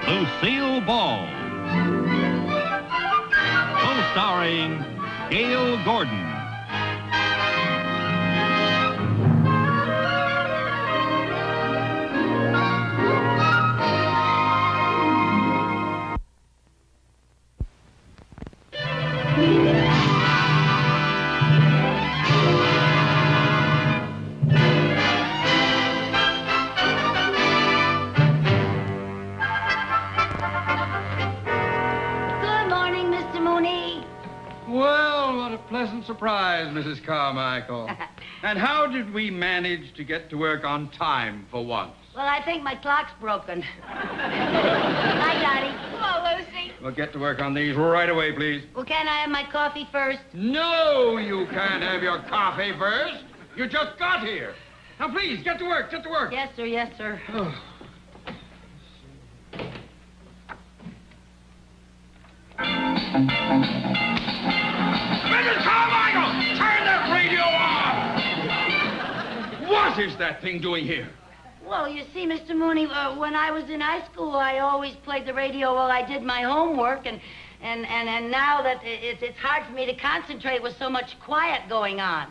Lucille Ball. Co-starring Gail Gordon. Pleasant surprise, Mrs. Carmichael. And how did we manage to get to work on time for once? Well, I think my clock's broken. Hi, Dottie. Hello, Lucy. Well, get to work on these right away, please. Well, can I have my coffee first? No, you can't have your coffee first. You just got here. Now, please, get to work, get to work. Yes, sir, yes, sir. Mrs. Carmichael, turn that radio on! What is that thing doing here? Well, you see, Mr. Mooney, when I was in high school, I always played the radio while I did my homework, and now that it's hard for me to concentrate with so much quiet going on.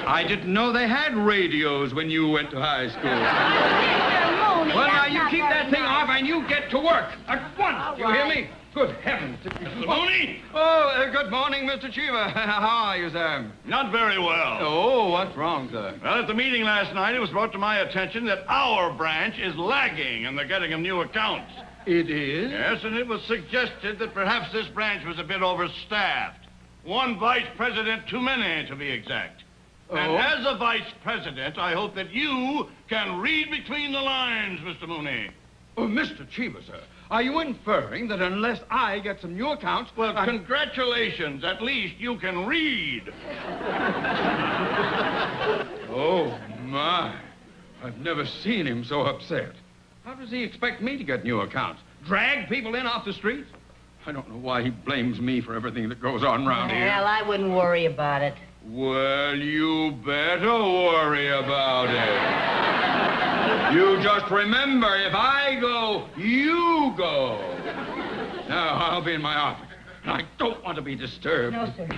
I didn't know they had radios when you went to high school. Mr. Mooney, Well, now, you keep that thing off and you get to work at once. All You hear right. me? Good heavens. Mr. Mooney? Oh, good morning, Mr. Cheever. How are you, sir? Not very well. Oh, what's wrong, sir? Well, at the meeting last night, it was brought to my attention that our branch is lagging in the getting of new accounts. It is? Yes, and it was suggested that perhaps this branch was a bit overstaffed. One vice president too many, to be exact. And Oh? as a vice president, I hope that you can read between the lines, Mr. Mooney. Oh, Mr. Cheever, sir, are you inferring that unless I get some new accounts... Well, congratulations. At least you can read. Oh, my. I've never seen him so upset. How does he expect me to get new accounts? Drag people in off the street? I don't know why he blames me for everything that goes on around here. Well, I wouldn't worry about it. Well, you better worry about it. You just remember, if I go, you go. Now, I'll be in my office. I don't want to be disturbed. No, sir.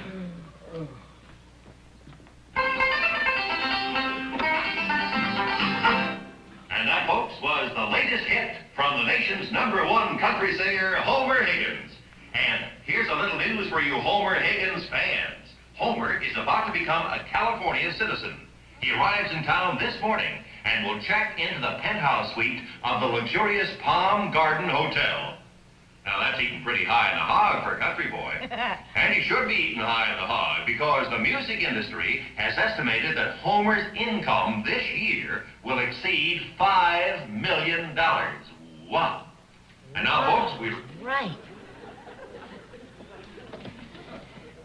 And that, folks, was the latest hit from the nation's #1 country singer, Homer Higgins. And here's a little news for you Homer Higgins fans. Homer is about to become a California citizen. He arrives in town this morning and will check into the penthouse suite of the luxurious Palm Garden Hotel. Now, that's eating pretty high in the hog for a country boy. And he should be eating high in the hog because the music industry has estimated that Homer's income this year will exceed $5 million. Wow. And now, folks, we... Right.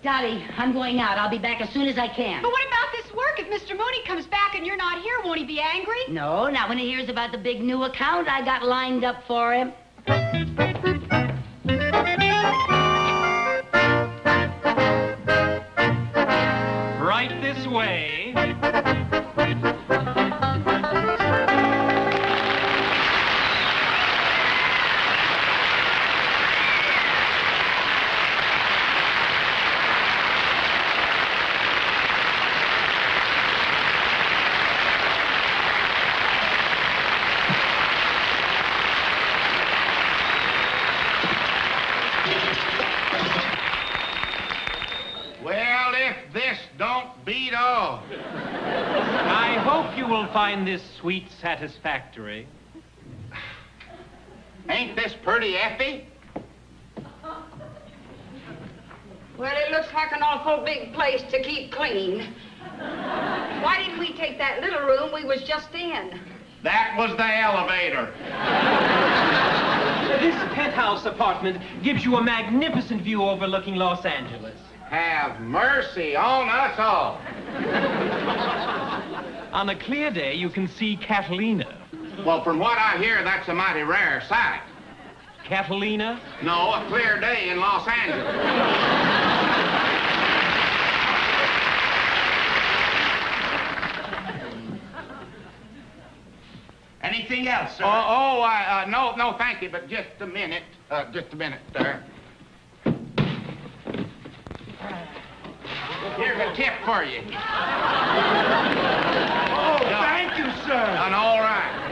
Dottie, I'm going out. I'll be back as soon as I can. But what about this work? If Mr. Mooney comes back and you're not here, won't he be angry? No, not when he hears about the big new account I got lined up for him. Right this way. Well, if this don't beat all. I hope you will find this suite satisfactory. Ain't this pretty, Effie? Well, it looks like an awful big place to keep clean. Why didn't we take that little room we was just in? That was the elevator. This penthouse apartment gives you a magnificent view overlooking Los Angeles. Have mercy on us all. On a clear day, you can see Catalina. Well, from what I hear, that's a mighty rare sight. Catalina? No, a clear day in Los Angeles. Anything else, sir? No, thank you, but just a minute. Sir. Here's a tip for you. Thank you, sir. Done all right.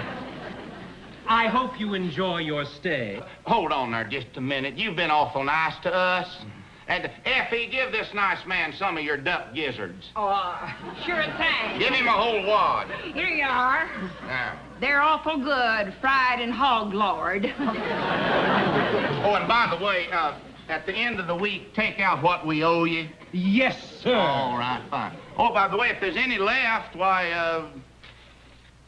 I hope you enjoy your stay. Hold on there just a minute. You've been awful nice to us. And, Effie, give this nice man some of your duck gizzards. Oh, sure thing. Give him a whole wad. Here you are. Now. They're awful good, fried and hog-lard. Oh, and by the way, at the end of the week, take out what we owe you. Yes, sir. All right, fine. Oh, by the way, if there's any left, why,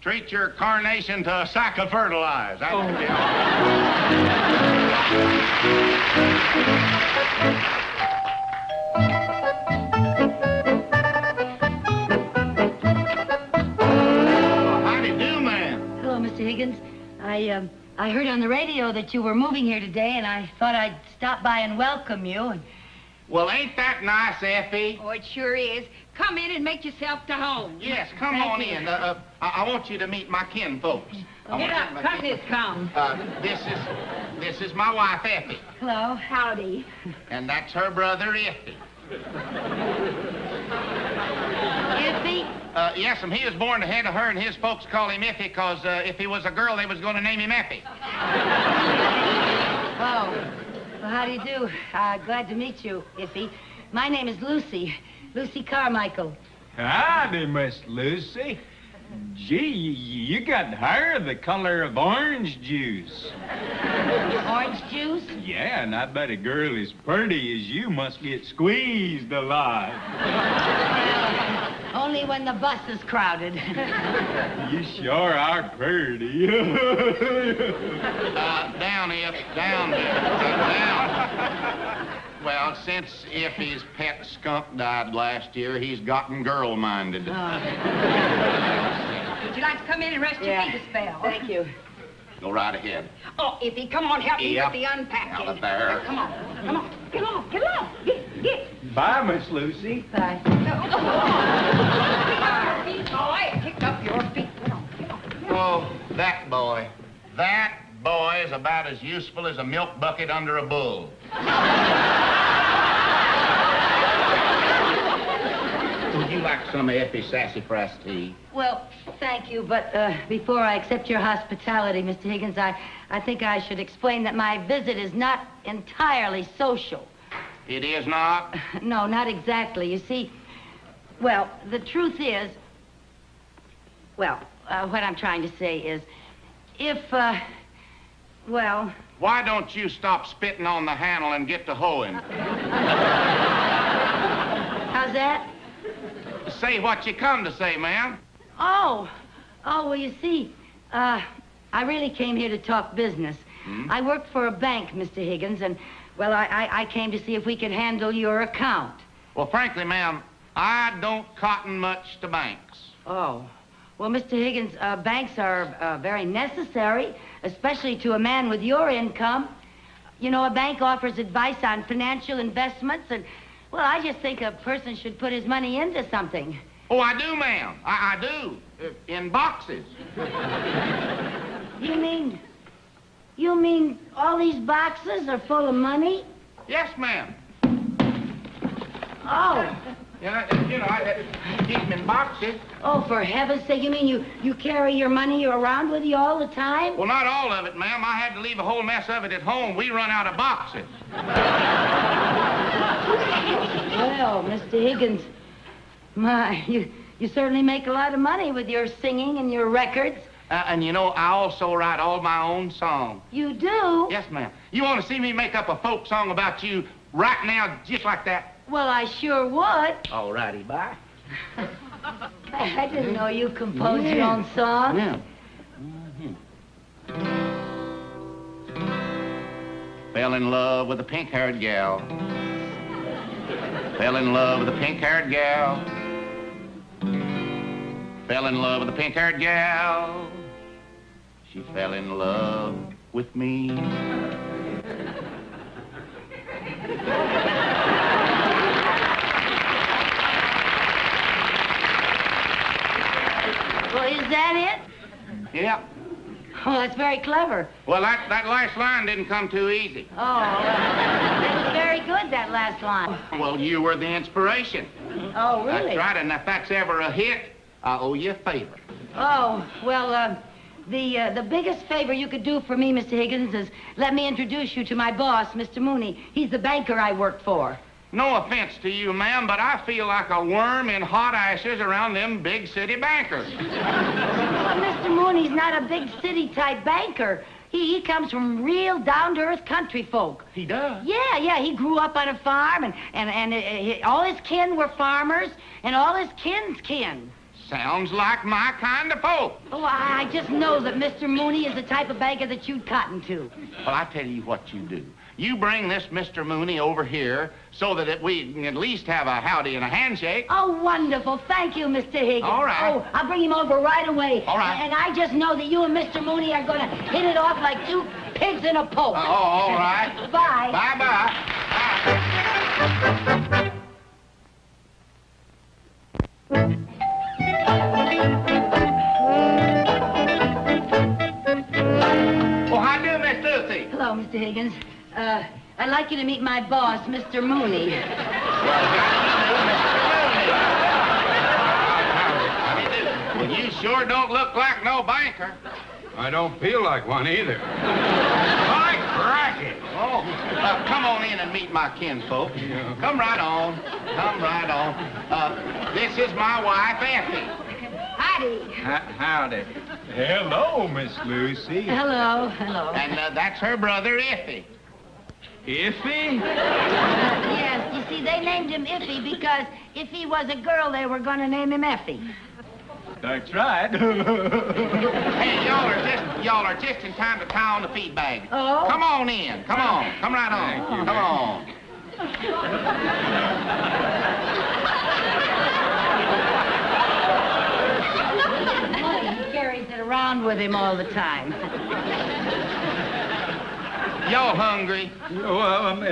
treat your carnation to a sack of fertilizer. That would be Hello, Mr. Higgins. I heard on the radio that you were moving here today, and I thought I'd stop by and welcome you. Well, ain't that nice, Effie? Oh, it sure is. Come in and make yourself to home. Yes, come Thank on you. in. I want you to meet my kinfolks. Get up, cut this come. This is my wife, Effie, Hello. Howdy. and that's her brother, Iffy. Iffy? Yes, he was born ahead of her, and his folks call him Iffy because if he was a girl, they was going to name him Effie. Oh. Well, how do you do? Glad to meet you, Iffy. My name is Lucy. Lucy Carmichael. Howdy, Miss Lucy. Gee, you got hair the color of orange juice. Orange juice? Yeah, and I bet a girl as pretty as you must get squeezed alive. Only when the bus is crowded. You sure are pretty. Down, Iff, down, down. Well, since Iffy's pet skunk died last year, he's gotten girl-minded. Would you like to come in and rest your feet a spell? Thank you. Go right ahead. Oh, Iffy, come on, help me Yep. with the unpacking. Out of there. Come on, get along, get. Bye, Miss Lucy. Bye. Boy, kick up your feet. Get on. Oh, that boy. That boy is about as useful as a milk bucket under a bull. Would you like some of Effie's sassafras tea? Well, thank you, but before I accept your hospitality, Mr. Higgins, I think I should explain that my visit is not entirely social. It is not? No, not exactly. You see, well, the truth is, what I'm trying to say is, if, well... Why don't you stop spitting on the handle and get to hoeing? How's that? Say what you come to say, ma'am. Oh, well, you see, I really came here to talk business. I work for a bank, Mr. Higgins, and, well, I came to see if we could handle your account. Well, frankly, ma'am, I don't cotton much to banks. Oh. Well, Mr. Higgins, banks are very necessary, especially to a man with your income. You know, a bank offers advice on financial investments, and, well, I just think a person should put his money into something. Oh, I do, ma'am. I do. In boxes. You mean all these boxes are full of money? Yes, ma'am. Oh. Yeah, I keep them in boxes. Oh, for heaven's sake, you mean you carry your money around with you all the time? Well, not all of it, ma'am. I had to leave a whole mess of it at home. We run out of boxes. Well, Mr. Higgins, my, you certainly make a lot of money with your singing and your records. And you know, I also write all my own songs. You do? Yes, ma'am. You want to see me make up a folk song about you right now, just like that? Well, I sure would. All righty, bye. I didn't know you composed your own songs. Yeah. Fell in love with a pink-haired gal. Fell in love with a pink-haired gal. Fell in love with a pink-haired gal. She fell in love with me. Well, is that it? Yeah. Oh, that's very clever. Well, that last line didn't come too easy. Oh, it was very good, that last line. Well, you were the inspiration. Oh, really? That's right, and if that's ever a hit, I owe you a favor. Oh, well, the biggest favor you could do for me, Mr. Higgins, is let me introduce you to my boss, Mr. Mooney. He's the banker I work for. No offense to you, ma'am, but I feel like a worm in hot ashes around them big city bankers. Well, Mr. Mooney's not a big city-type banker. He comes from real down-to-earth country folk. He does? Yeah, he grew up on a farm, and all his kin were farmers, and all his kin's kin. Sounds like my kind of folk. Oh, I just know that Mr. Mooney is the type of banker that you'd cotton to. Well, I tell you what you do. You bring this Mr. Mooney over here so that we can at least have a howdy and a handshake. Oh, wonderful. Thank you, Mr. Higgins. All right. Oh, I'll bring him over right away. All right. And I just know that you and Mr. Mooney are going to hit it off like two pigs in a poke. All right. Bye. Bye-bye. Oh, how do, Miss Lucy? Hello, Mr. Higgins. I'd like you to meet my boss, Mr. Mooney. Well, you sure don't look like no banker. I don't feel like one either. My cracky! Oh, come on in and meet my kinfolk. Come right on. Come right on. This is my wife, Effie. Howdy. Howdy. Hello, Miss Lucy. Hello. And that's her brother, Iffy. Iffy? Yes, you see, they named him Iffy because if he was a girl, they were going to name him Effie. That's right. Hey, y'all are just in time to tie on the feed bag. Oh? Come on in. Come on. Come right on. Thank you. Come on. He carries it around with him all the time. Y'all hungry? Well,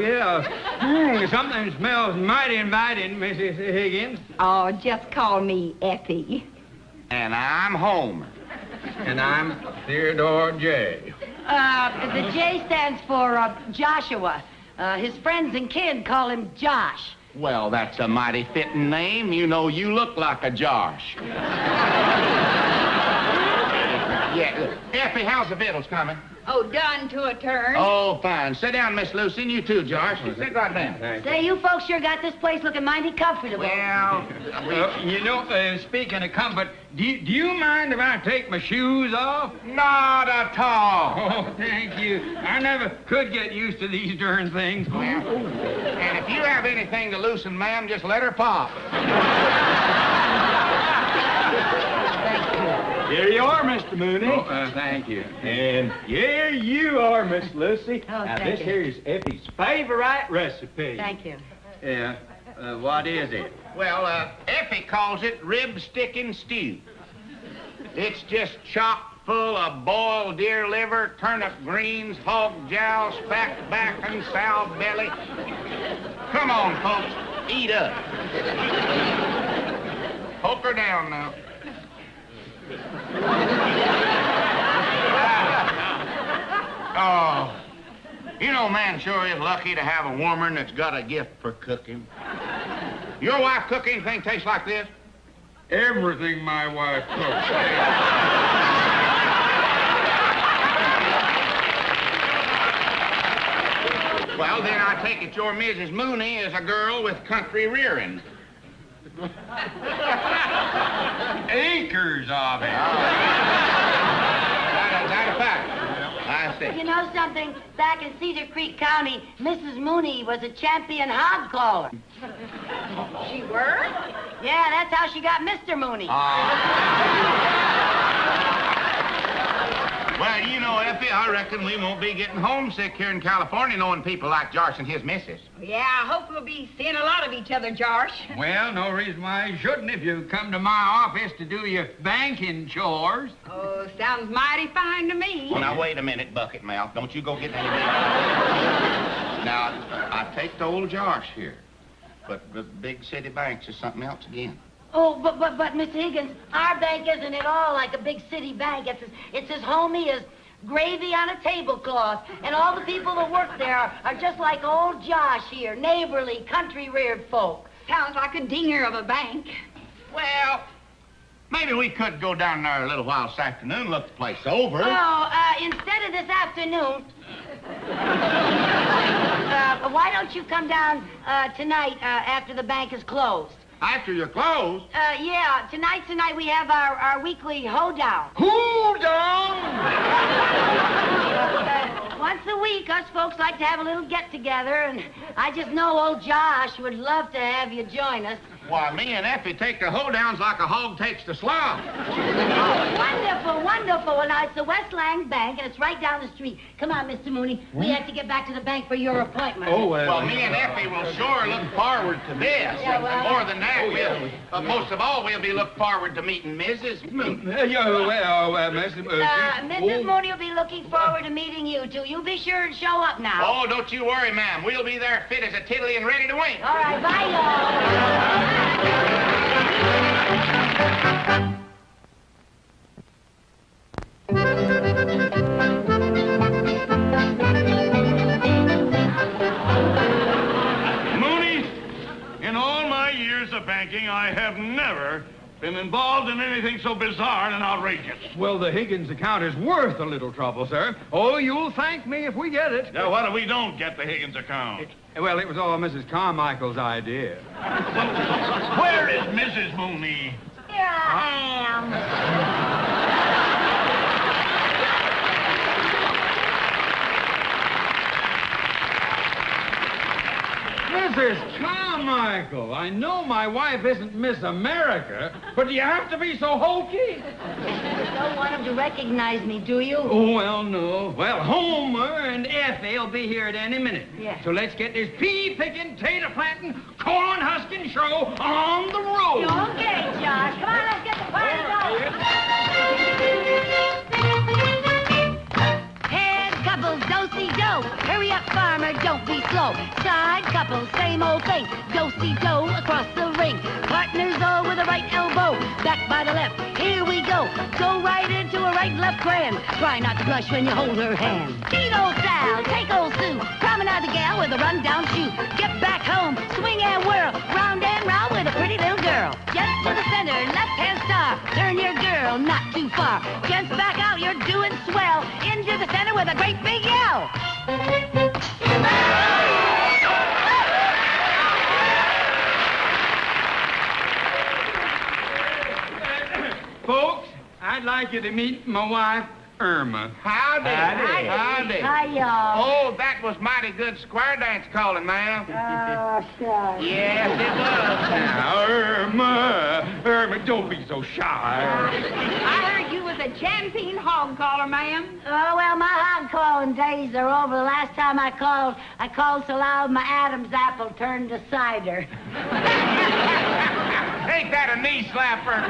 yeah. Something smells mighty inviting, Mrs. Higgins. Oh, just call me Effie. And I'm Homer. And I'm Theodore J. The J stands for Joshua. His friends and kin call him Josh. Well, that's a mighty fitting name. You know, you look like a Josh. Yeah. Effie, how's the victuals coming? Oh, done to a turn. Oh, fine. Sit down, Miss Lucy, and you too, Josh. Sit right down. Say, you folks sure got this place looking mighty comfortable. Well, You know, speaking of comfort, do you mind if I take my shoes off? not at all. Oh, thank you. I never could get used to these darn things. Well, and if you have anything to loosen, ma'am, just let her pop. Here you are, Mr. Mooney. Oh, thank you. And here you are, Miss Lucy. Oh, now, thank this you. here is Effie's favorite recipe. Thank you. Yeah. What is it? Well, Effie calls it rib-sticking stew. It's just chock full of boiled deer liver, turnip greens, hog jowl, spack back, and sow belly. Come on, folks, eat up. Poke her down now. Oh, you know, man sure is lucky to have a woman that's got a gift for cooking. Your wife cook anything tastes like this? Everything my wife cooks. Well, then I take it your Mrs. Mooney is a girl with country rearing. Acres of it. That's a fact. I see. You know something? Back in Cedar Creek County, Mrs. Mooney was a champion hog caller. She were? Yeah, that's how she got Mr. Mooney. Well, you know, Effie, I reckon we won't be getting homesick here in California knowing people like Josh and his missus. Yeah, I hope we'll be seeing a lot of each other, Josh. Well, no reason why you shouldn't if you come to my office to do your banking chores. Oh, sounds mighty fine to me. Well, now, wait a minute, Bucket Mouth. Don't you go get any big... Now, I take the old Josh here, but the big city banks is something else again. Oh, but Mr. Higgins, our bank isn't at all like a big city bank. It's as homey as gravy on a tablecloth. And all the people that work there are just like old Josh here, neighborly, country-reared folk. Sounds like a dinger of a bank. Well, maybe we could go down there a little while this afternoon, look the place over. Oh, instead of this afternoon, why don't you come down tonight after the bank is closed? After you're closed? Yeah, tonight's the night we have our weekly hoedown. Once a week, us folks like to have a little get-together, and I just know old Josh would love to have you join us. Why, me and Effie take the hoedowns like a hog takes the slop. Oh, wonderful, wonderful. Well, now, it's the West Lang Bank, and it's right down the street. Come on, Mr. Mooney. We have to get back to the bank for your appointment. Oh, well, me and Effie will sure look forward to this. Yeah, well, more than that, most of all, we'll be looking forward to meeting Mrs. Mooney. Mrs. Mooney will be looking forward to meeting you, too. You be sure and show up now. Oh, don't you worry, ma'am. We'll be there fit as a tiddly and ready to wink. All right, bye, y'all. Mooney, in all my years of banking, I have never been involved in anything so bizarre and outrageous. Well, the Higgins account is worth a little trouble, sir. Oh, you'll thank me if we get it. Now, what if we don't get the Higgins account? Well, it was all Mrs. Carmichael's idea. Where is Mrs. Mooney? Here I am. Mrs. Carmichael, I know my wife isn't Miss America, but do you have to be so hokey? You don't want him to recognize me, do you? Oh, well, no. Well, Homer and Effie will be here at any minute. Yeah. So let's get this pea-picking, tater-planting, corn-husking show on the road. Okay, Josh. Come on, let's get the party going. Head couples, do-si-do. Hurry up, farmer, don't be slow. Side couples, same old thing. Do-si-do across the ring. Partners all with the right elbow. Back by the left. Here we go. Go right into a right-left grand. Try not to blush when you hold her hand. Beat old Sal, take old Sue. Promenade the gal with a run-down shoe. Get back home, swing and whirl. Round and round with a pretty little girl. Just to the center, left-hand star. Turn your girl not too far. Just back out, you're doing swell. Into the center with a great big yell. Folks, I'd like you to meet my wife, Irma. Howdy. Howdy. Hi, y'all. Oh, that was mighty good square dance calling, ma'am. Oh, sure. Yes, it was. Now, Irma, don't be so shy. I heard you was a champion hog caller, ma'am. Oh, well, my hog calling days are over. The last time I called so loud my Adam's apple turned to cider. Ain't that a knee slapper?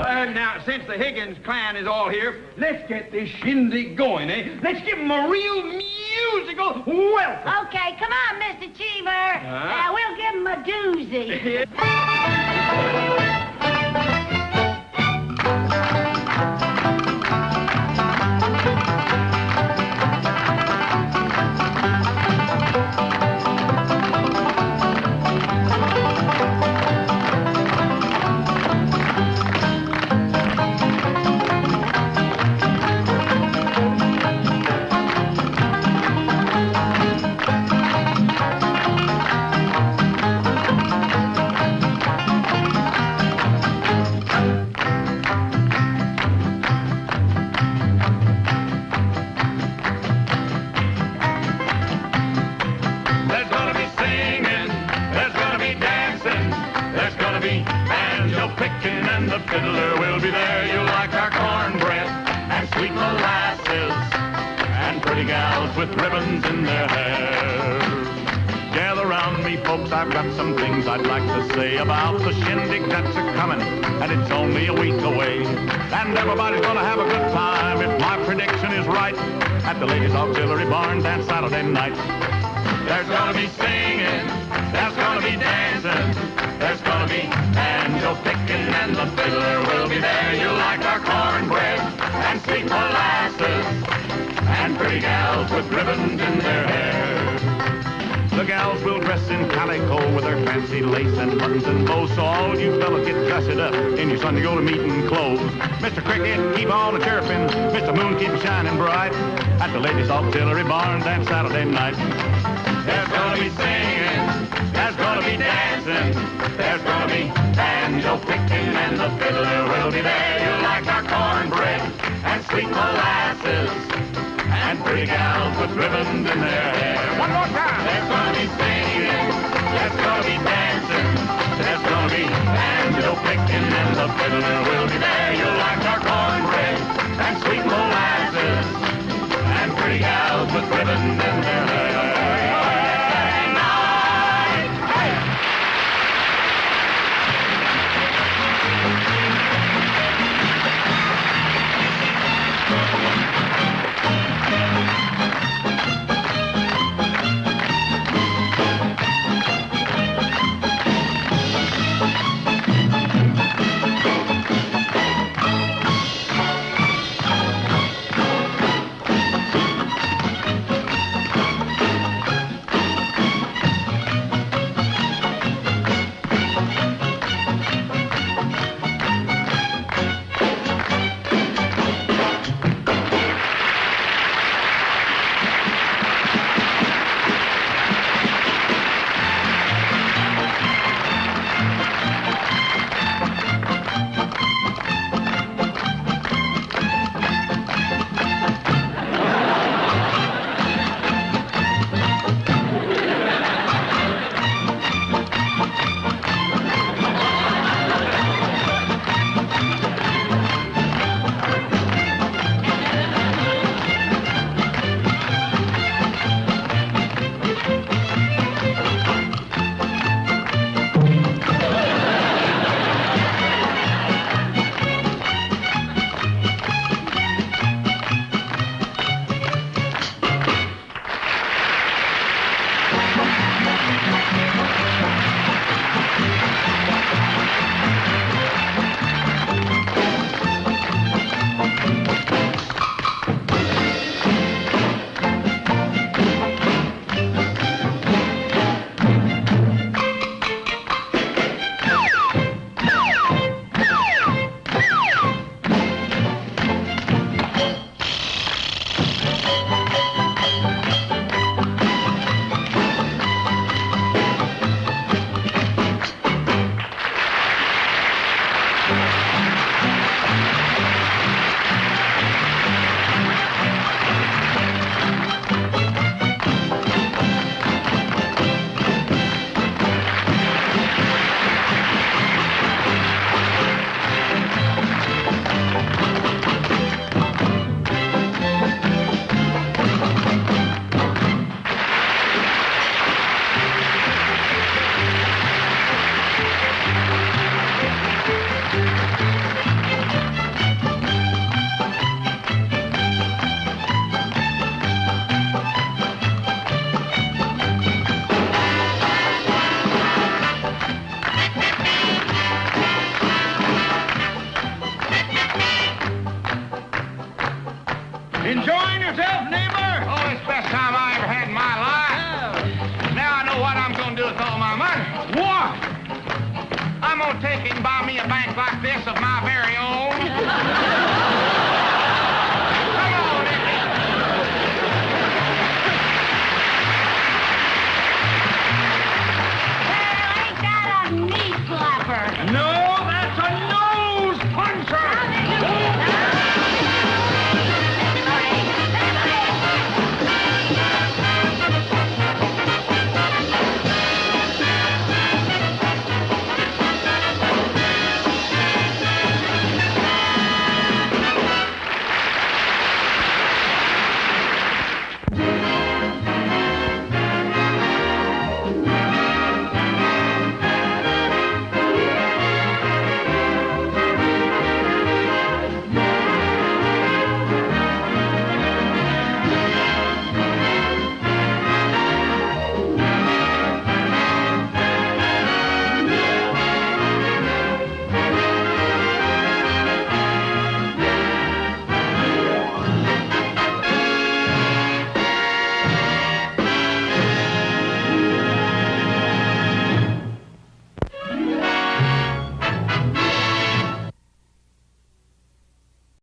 Well, now, since the Higgins clan is all here, let's get this shindig going, eh? Let's give them a real musical welcome. Okay, come on, Mr. Cheever. We'll give him a doozy. Fiddler will be there. You'll like our cornbread and sweet molasses and pretty gals with ribbons in their hair. Gather round me, folks, I've got some things I'd like to say about the shindig that's a-comin', and it's only a week away. And everybody's gonna have a good time if my prediction is right at the Ladies Auxiliary Barn Dance Saturday night. There's gonna be singing, there's gonna be dancing, There's gonna be banjo picking and the fiddler will be there. You like our cornbread and sweet molasses and pretty gals with ribbons in their hair. The gals will dress in calico with their fancy lace and buttons and bows, so all you fellas get dressed up in your Sunday go-to-meeting clothes. Mr. Cricket, keep on a-chirping, Mr. Moon, keep shining bright at the ladies' auxiliary barns and Saturday night. There's gonna be singing, there's gonna be dancing, there's gonna be banjo picking and the fiddler will be there. You like our cornbread and sweet molasses and pretty gals with ribbons in their hair. One more time. There's gonna be singing, there's gonna be dancing, there's gonna be banjo picking and the fiddler will be there. You like our cornbread and sweet molasses and pretty gals with ribbons in their hair. Enjoying yourself, neighbor? Oh, it's the best time I ever had in my life. Now I know what I'm going to do with all my money. What? I'm going to take it and buy me a bank like this of my very